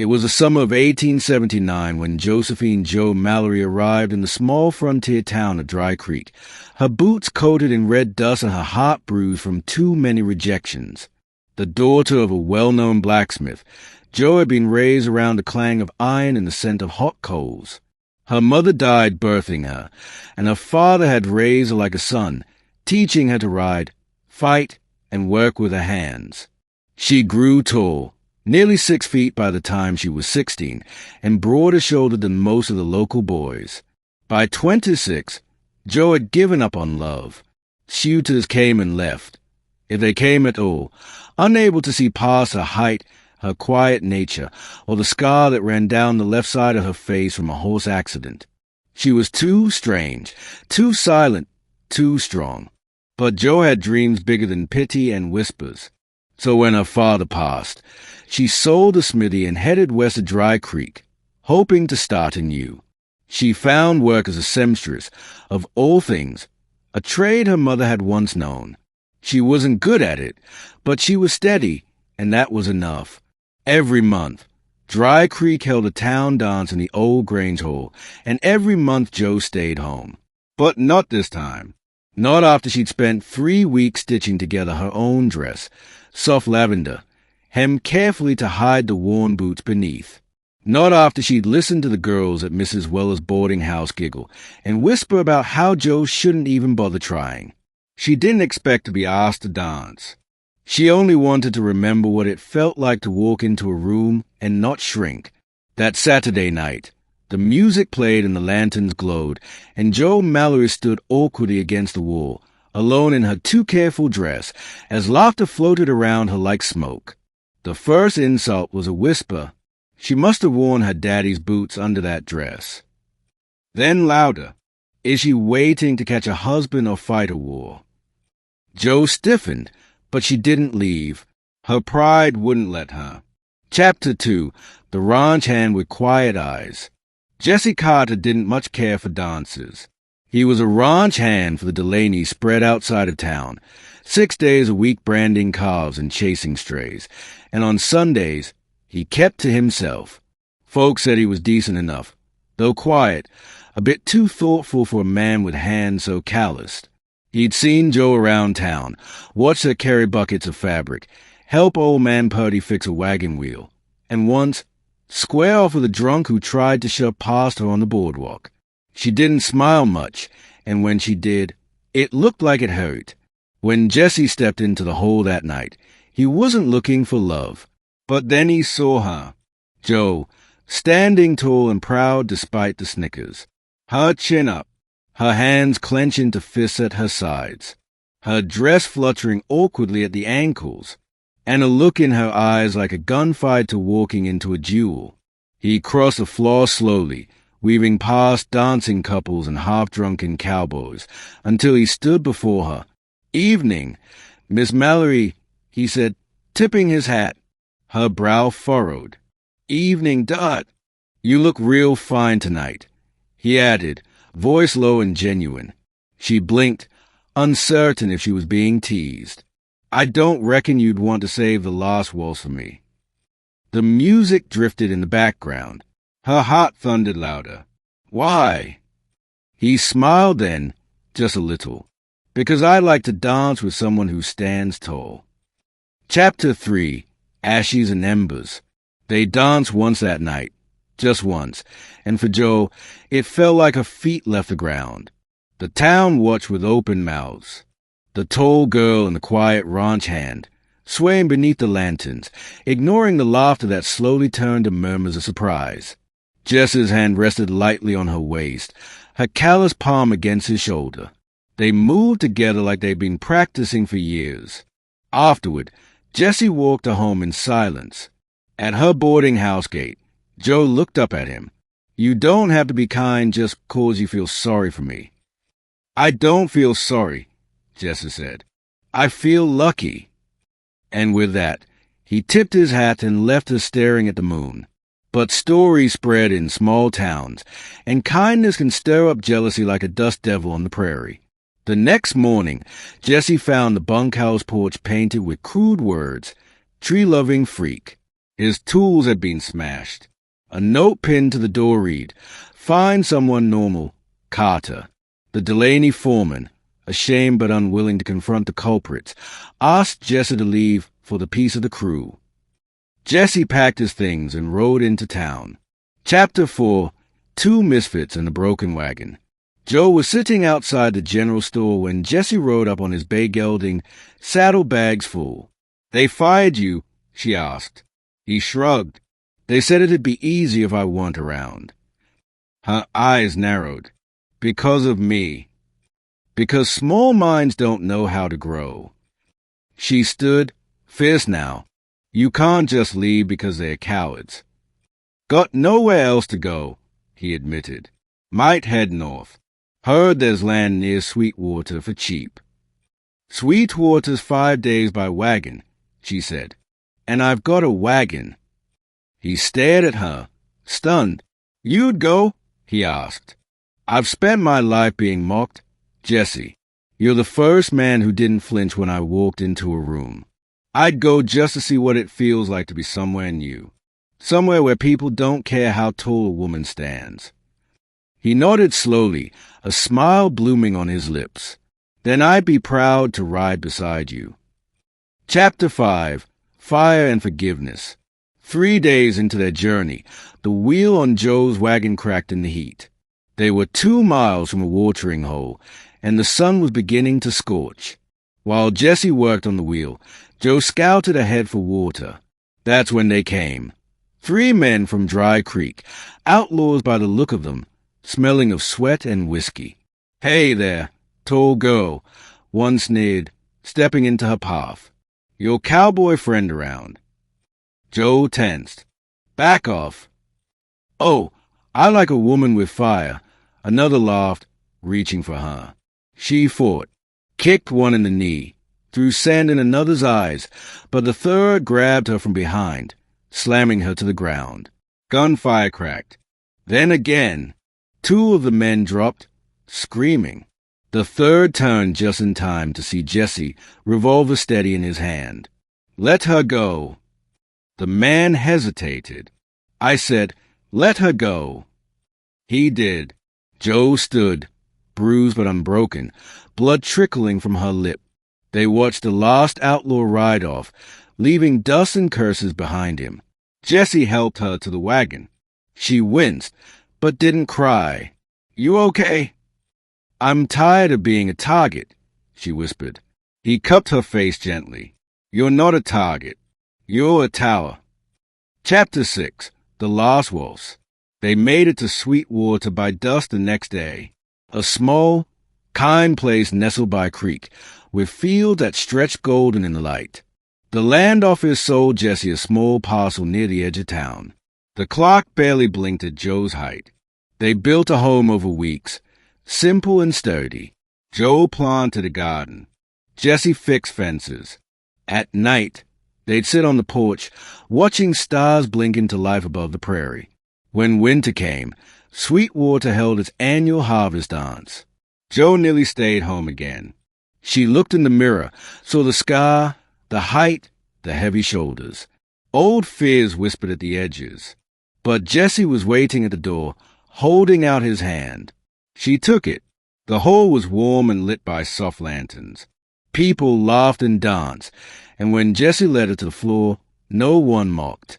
It was the summer of 1879 when Josephine Jo Mallory arrived in the small frontier town of Dry Creek, her boots coated in red dust and her heart bruised from too many rejections. The daughter of a well-known blacksmith, Jo had been raised around the clang of iron and the scent of hot coals. Her mother died birthing her, and her father had raised her like a son, teaching her to ride, fight, and work with her hands. She grew tall, nearly 6 feet by the time she was 16, and broader-shouldered than most of the local boys. By 26, Jo had given up on love. Suitors came and left, if they came at all, unable to see past her height, her quiet nature, or the scar that ran down the left side of her face from a horse accident. She was too strange, too silent, too strong. But Jo had dreams bigger than pity and whispers. So when her father passed, she sold the smithy and headed west of Dry Creek, hoping to start anew. She found work as a seamstress, of all things, a trade her mother had once known. She wasn't good at it, but she was steady, and that was enough. Every month, Dry Creek held a town dance in the old Grange Hall, and every month Jo stayed home. But not this time. Not after she'd spent 3 weeks stitching together her own dress, soft lavender, hemmed carefully to hide the worn boots beneath. Not after she'd listened to the girls at Mrs. Weller's boarding house giggle and whisper about how Jo shouldn't even bother trying. She didn't expect to be asked to dance. She only wanted to remember what it felt like to walk into a room and not shrink. That Saturday night, the music played and the lanterns glowed, and Jo Mallory stood awkwardly against the wall, alone in her too careful dress, as laughter floated around her like smoke. The first insult was a whisper. She must have worn her daddy's boots under that dress. Then louder. Is she waiting to catch a husband or fight a war? Jo stiffened, but she didn't leave. Her pride wouldn't let her. Chapter 2. The Ranch Hand with Quiet Eyes. Jesse Carter didn't much care for dances. He was a ranch hand for the Delaney spread outside of town, 6 days a week branding calves and chasing strays, and on Sundays he kept to himself. Folks said he was decent enough, though quiet, a bit too thoughtful for a man with hands so calloused. He'd seen Jo around town, watched her carry buckets of fabric, help old man Purdy fix a wagon wheel, and once square off with a drunk who tried to shove past her on the boardwalk. She didn't smile much, and when she did, it looked like it hurt. When Jesse stepped into the hole that night, he wasn't looking for love. But then he saw her, Jo, standing tall and proud despite the snickers, her chin up, her hands clenched into fists at her sides, her dress fluttering awkwardly at the ankles, and a look in her eyes like a gunfight to walking into a duel. He crossed the floor slowly, weaving past dancing couples and half-drunken cowboys, until he stood before her. "Evening, Miss Mallory," he said, tipping his hat. Her brow furrowed. "Evening, Dot. You look real fine tonight," he added, voice low and genuine. She blinked, uncertain if she was being teased. "I don't reckon you'd want to save the Last Waltz for me." The music drifted in the background. Her heart thundered louder. "Why?" He smiled then, just a little. "Because I like to dance with someone who stands tall." Chapter 3. Ashes and Embers. They danced once that night, just once, and for Jo, it felt like her feet left the ground. The town watched with open mouths. The tall girl and the quiet ranch hand, swaying beneath the lanterns, ignoring the laughter that slowly turned to murmurs of surprise. Jess's hand rested lightly on her waist, her callous palm against his shoulder. They moved together like they'd been practicing for years. Afterward, Jesse walked her home in silence. At her boarding house gate, Jo looked up at him. "You don't have to be kind just 'cause you feel sorry for me." "I don't feel sorry," Jesse said. "I feel lucky." And with that, he tipped his hat and left her staring at the moon. But stories spread in small towns, and kindness can stir up jealousy like a dust devil on the prairie. The next morning, Jesse found the bunkhouse porch painted with crude words, "Tree-loving freak." His tools had been smashed. A note pinned to the door read, "Find someone normal, Carter." The Delaney foreman, ashamed but unwilling to confront the culprits, asked Jesse to leave for the peace of the crew. Jesse packed his things and rode into town. Chapter 4, Two Misfits and a Broken Wagon. Joe was sitting outside the general store when Jesse rode up on his bay gelding, saddlebags full. "They fired you?" she asked. He shrugged. "They said it'd be easy if I weren't around." Her eyes narrowed. "Because of me. Because small minds don't know how to grow." She stood, fierce now. "You can't just leave because they're cowards." "Got nowhere else to go," he admitted. "Might head north. Heard there's land near Sweetwater for cheap." "Sweetwater's 5 days by wagon," she said. "And I've got a wagon." He stared at her, stunned. "You'd go?" he asked. "I've spent my life being mocked. Jesse, you're the first man who didn't flinch when I walked into a room. I'd go just to see what it feels like to be somewhere new. Somewhere where people don't care how tall a woman stands." He nodded slowly, a smile blooming on his lips. "Then I'd be proud to ride beside you." Chapter 5, Fire and Forgiveness. 3 days into their journey, the wheel on Joe's wagon cracked in the heat. They were 2 miles from a watering hole, and the sun was beginning to scorch. While Jesse worked on the wheel, Joe scouted ahead for water. That's when they came. 3 men from Dry Creek, outlaws by the look of them, smelling of sweat and whiskey. "Hey there, tall girl," one sneered, stepping into her path. "Your cowboy friend around?" Joe tensed. "Back off." "Oh, I like a woman with fire." Another laughed, reaching for her. She fought, kicked one in the knee, threw sand in another's eyes, but the third grabbed her from behind, slamming her to the ground. Gunfire cracked. Then again. 2 of the men dropped, screaming. The third turned just in time to see Jesse, revolver steady in his hand. "Let her go." The man hesitated. I said, "Let her go." He did. Joe stood, bruised but unbroken, blood trickling from her lip. They watched the last outlaw ride off, leaving dust and curses behind him. Jesse helped her to the wagon. She winced, but didn't cry. "You okay?" "I'm tired of being a target," she whispered. He cupped her face gently. "You're not a target. You're a tower." Chapter 6, The Last Waltz. They made it to Sweetwater by dusk the next day. A small, kind place nestled by a creek, with fields that stretched golden in the light. The land office sold Jesse a small parcel near the edge of town. The clock barely blinked at Joe's height. They built a home over weeks, simple and sturdy. Joe planted a garden. Jesse fixed fences. At night, they'd sit on the porch, watching stars blink into life above the prairie. When winter came, Sweetwater held its annual harvest dance. Joe nearly stayed home again. She looked in the mirror, saw the scar, the height, the heavy shoulders. Old fears whispered at the edges. But Jesse was waiting at the door, holding out his hand. She took it. The hall was warm and lit by soft lanterns. People laughed and danced, and when Jesse led her to the floor, no one mocked.